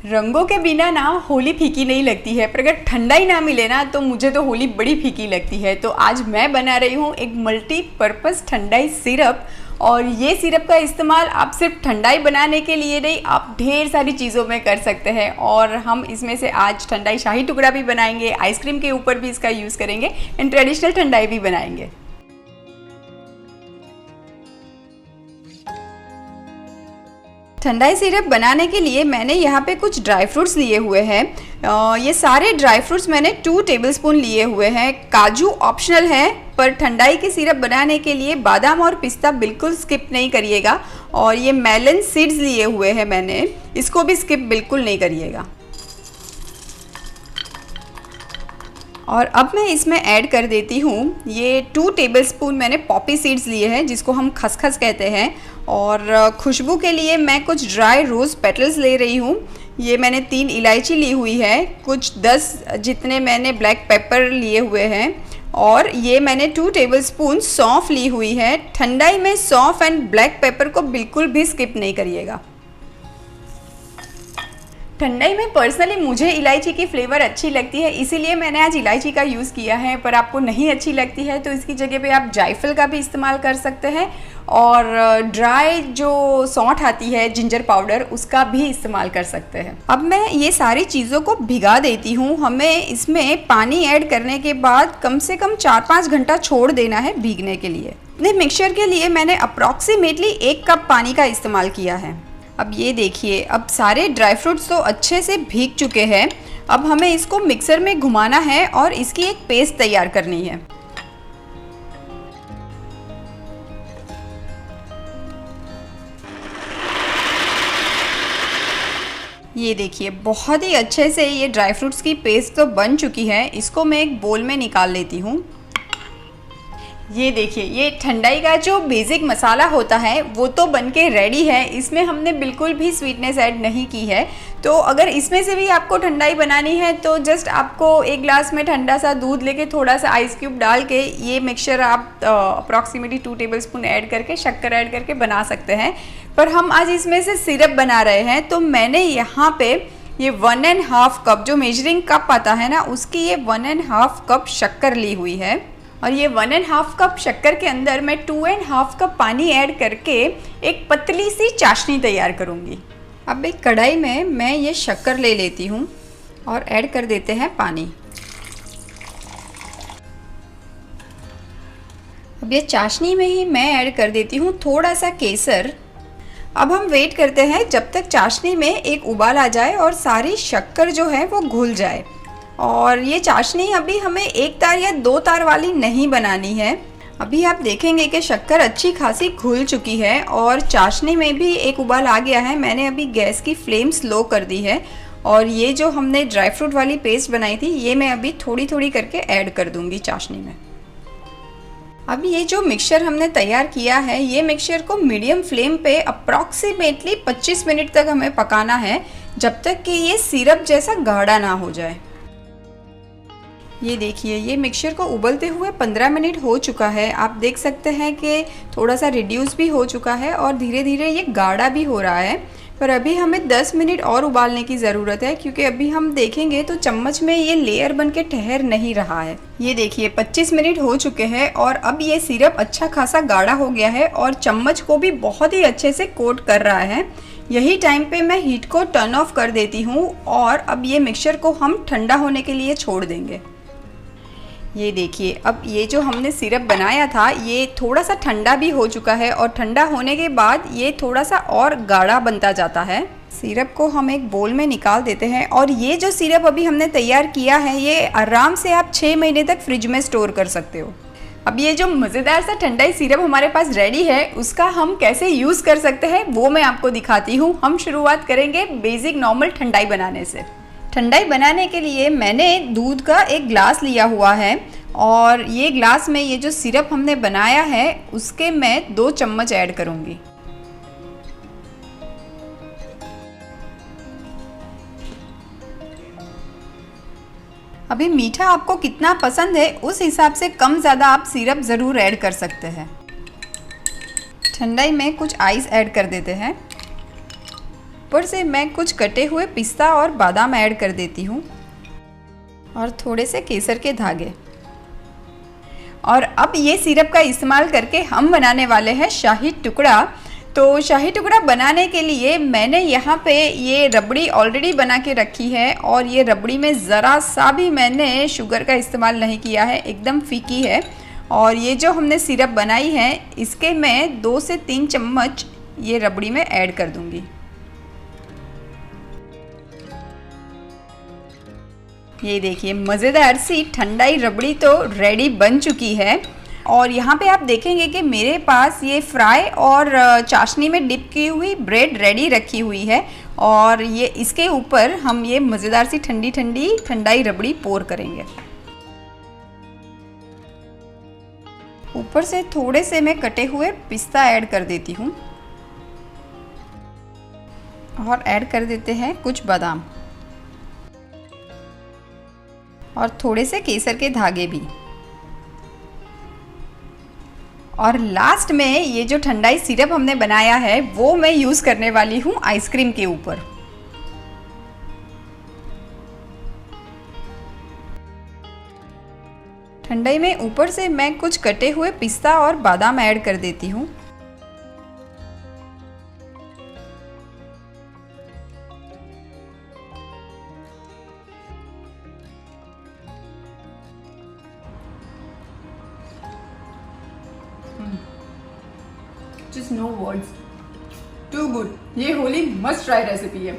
रंगों के बिना ना होली फीकी नहीं लगती है, पर अगर ठंडा ही ना मिले ना तो मुझे तो होली बड़ी फीकी लगती है। तो आज मैं बना रही हूँ एक मल्टीपर्पज़ ठंडाई सिरप। और ये सिरप का इस्तेमाल आप सिर्फ ठंडाई बनाने के लिए नहीं, आप ढेर सारी चीज़ों में कर सकते हैं। और हम इसमें से आज ठंडाई शाही टुकड़ा भी बनाएंगे, आइसक्रीम के ऊपर भी इसका यूज़ करेंगे एंड ट्रेडिशनल ठंडाई भी बनाएंगे। ठंडाई सिरप बनाने के लिए मैंने यहाँ पे कुछ ड्राई फ्रूट्स लिए हुए हैं। ये सारे ड्राई फ्रूट्स मैंने 2 टेबलस्पून लिए हुए हैं। काजू ऑप्शनल है, पर ठंडाई की सिरप बनाने के लिए बादाम और पिस्ता बिल्कुल स्किप नहीं करिएगा। और ये मेलन सीड्स लिए हुए हैं मैंने, इसको भी स्किप बिल्कुल नहीं करिएगा। और अब मैं इसमें ऐड कर देती हूँ ये 2 टेबलस्पून मैंने पॉपी सीड्स लिए हैं, जिसको हम खसखस कहते हैं। और खुशबू के लिए मैं कुछ ड्राई रोज़ पेटल्स ले रही हूँ। ये मैंने 3 इलायची ली हुई है, कुछ 10 जितने मैंने ब्लैक पेपर लिए हुए हैं। और ये मैंने 2 टेबलस्पून सौंफ ली हुई है। ठंडाई में सौंफ एंड ब्लैक पेपर को बिल्कुल भी स्किप नहीं करिएगा। ठंडाई में पर्सनली मुझे इलायची की फ्लेवर अच्छी लगती है, इसीलिए मैंने आज इलायची का यूज़ किया है। पर आपको नहीं अच्छी लगती है तो इसकी जगह पे आप जायफल का भी इस्तेमाल कर सकते हैं। और ड्राई जो सौंठ आती है जिंजर पाउडर, उसका भी इस्तेमाल कर सकते हैं। अब मैं ये सारी चीज़ों को भिगा देती हूँ। हमें इसमें पानी ऐड करने के बाद कम से कम 4-5 घंटा छोड़ देना है भीगने के लिए। अपने मिक्सचर के लिए मैंने अप्रॉक्सीमेटली 1 कप पानी का इस्तेमाल किया है। अब ये देखिए, अब सारे ड्राई फ्रूट्स तो अच्छे से भीग चुके हैं। अब हमें इसको मिक्सर में घुमाना है और इसकी एक पेस्ट तैयार करनी है। ये देखिए, बहुत ही अच्छे से ये ड्राई फ्रूट्स की पेस्ट तो बन चुकी है। इसको मैं एक बोल में निकाल लेती हूँ। ये देखिए, ये ठंडाई का जो बेसिक मसाला होता है वो तो बनके रेडी है। इसमें हमने बिल्कुल भी स्वीटनेस ऐड नहीं की है। तो अगर इसमें से भी आपको ठंडाई बनानी है तो जस्ट आपको एक ग्लास में ठंडा सा दूध लेके थोड़ा सा आइस क्यूब डाल के ये मिक्सचर आप अप्रॉक्सीमेटली 2 टेबलस्पून ऐड करके, शक्कर ऐड करके बना सकते हैं। पर हम आज इसमें से सिरप बना रहे हैं, तो मैंने यहाँ पे ये 1.5 कप जो मेजरिंग कप आता है ना, उसकी ये 1.5 कप शक्कर ली हुई है। और ये 1.5 कप शक्कर के अंदर मैं 2.5 कप पानी ऐड करके एक पतली सी चाशनी तैयार करूँगी। अब एक कढ़ाई में मैं ये शक्कर ले लेती हूँ और ऐड कर देते हैं पानी। अब ये चाशनी में ही मैं ऐड कर देती हूँ थोड़ा सा केसर। अब हम वेट करते हैं जब तक चाशनी में एक उबाल आ जाए और सारी शक्कर जो है वो घुल जाए। और ये चाशनी अभी हमें 1 तार या 2 तार वाली नहीं बनानी है। अभी आप देखेंगे कि शक्कर अच्छी खासी घुल चुकी है और चाशनी में भी एक उबाल आ गया है। मैंने अभी गैस की फ्लेम स्लो कर दी है। और ये जो हमने ड्राई फ्रूट वाली पेस्ट बनाई थी, ये मैं अभी थोड़ी थोड़ी करके ऐड कर दूंगी चाशनी में। अब ये जो मिक्सचर हमने तैयार किया है, ये मिक्सचर को मीडियम फ्लेम पे अप्रॉक्सीमेटली 25 मिनट तक हमें पकाना है, जब तक कि ये सिरप जैसा गाढ़ा ना हो जाए। ये देखिए, ये मिक्सचर को उबलते हुए 15 मिनट हो चुका है। आप देख सकते हैं कि थोड़ा सा रिड्यूस भी हो चुका है और धीरे धीरे ये गाढ़ा भी हो रहा है। पर अभी हमें 10 मिनट और उबालने की ज़रूरत है, क्योंकि अभी हम देखेंगे तो चम्मच में ये लेयर बन के ठहर नहीं रहा है। ये देखिए, 25 मिनट हो चुके हैं और अब ये सिरप अच्छा खासा गाढ़ा हो गया है और चम्मच को भी बहुत ही अच्छे से कोट कर रहा है। यही टाइम पे मैं हीट को टर्न ऑफ कर देती हूँ और अब ये मिक्सचर को हम ठंडा होने के लिए छोड़ देंगे। ये देखिए, अब ये जो हमने सिरप बनाया था ये थोड़ा सा ठंडा भी हो चुका है और ठंडा होने के बाद ये थोड़ा सा और गाढ़ा बनता जाता है। सिरप को हम एक बोल में निकाल देते हैं। और ये जो सिरप अभी हमने तैयार किया है, ये आराम से आप 6 महीने तक फ्रिज में स्टोर कर सकते हो। अब ये जो मज़ेदार सा ठंडाई सिरप हमारे पास रेडी है, उसका हम कैसे यूज़ कर सकते हैं वो मैं आपको दिखाती हूँ। हम शुरुआत करेंगे बेसिक नॉर्मल ठंडाई बनाने से। ठंडाई बनाने के लिए मैंने दूध का एक ग्लास लिया हुआ है और ये ग्लास में ये जो सिरप हमने बनाया है उसके मैं 2 चम्मच ऐड करूँगी। अभी मीठा आपको कितना पसंद है उस हिसाब से कम ज़्यादा आप सिरप ज़रूर ऐड कर सकते हैं। ठंडाई में कुछ आइस ऐड कर देते हैं। ऊपर से मैं कुछ कटे हुए पिस्ता और बादाम ऐड कर देती हूँ और थोड़े से केसर के धागे। और अब ये सिरप का इस्तेमाल करके हम बनाने वाले हैं शाही टुकड़ा। तो शाही टुकड़ा बनाने के लिए मैंने यहाँ पे ये रबड़ी ऑलरेडी बना के रखी है और ये रबड़ी में ज़रा सा भी मैंने शुगर का इस्तेमाल नहीं किया है, एकदम फीकी है। और ये जो हमने सिरप बनाई है इसके मैं 2 से 3 चम्मच ये रबड़ी में ऐड कर दूँगी। ये देखिए मज़ेदार सी ठंडाई रबड़ी तो रेडी बन चुकी है। और यहाँ पे आप देखेंगे कि मेरे पास ये फ्राई और चाशनी में डिप की हुई ब्रेड रेडी रखी हुई है और ये इसके ऊपर हम ये मज़ेदार सी ठंडी ठंडी ठंडाई रबड़ी पोर करेंगे। ऊपर से थोड़े से मैं कटे हुए पिस्ता ऐड कर देती हूँ और ऐड कर देते हैं कुछ बादाम और थोड़े से केसर के धागे भी। और लास्ट में ये जो ठंडाई सिरप हमने बनाया है वो मैं यूज़ करने वाली हूँ आइसक्रीम के ऊपर। ठंडाई में ऊपर से मैं कुछ कटे हुए पिस्ता और बादाम ऐड कर देती हूँ। Just no words. Too good. ये होली मस्ट ट्राई रेसिपी है।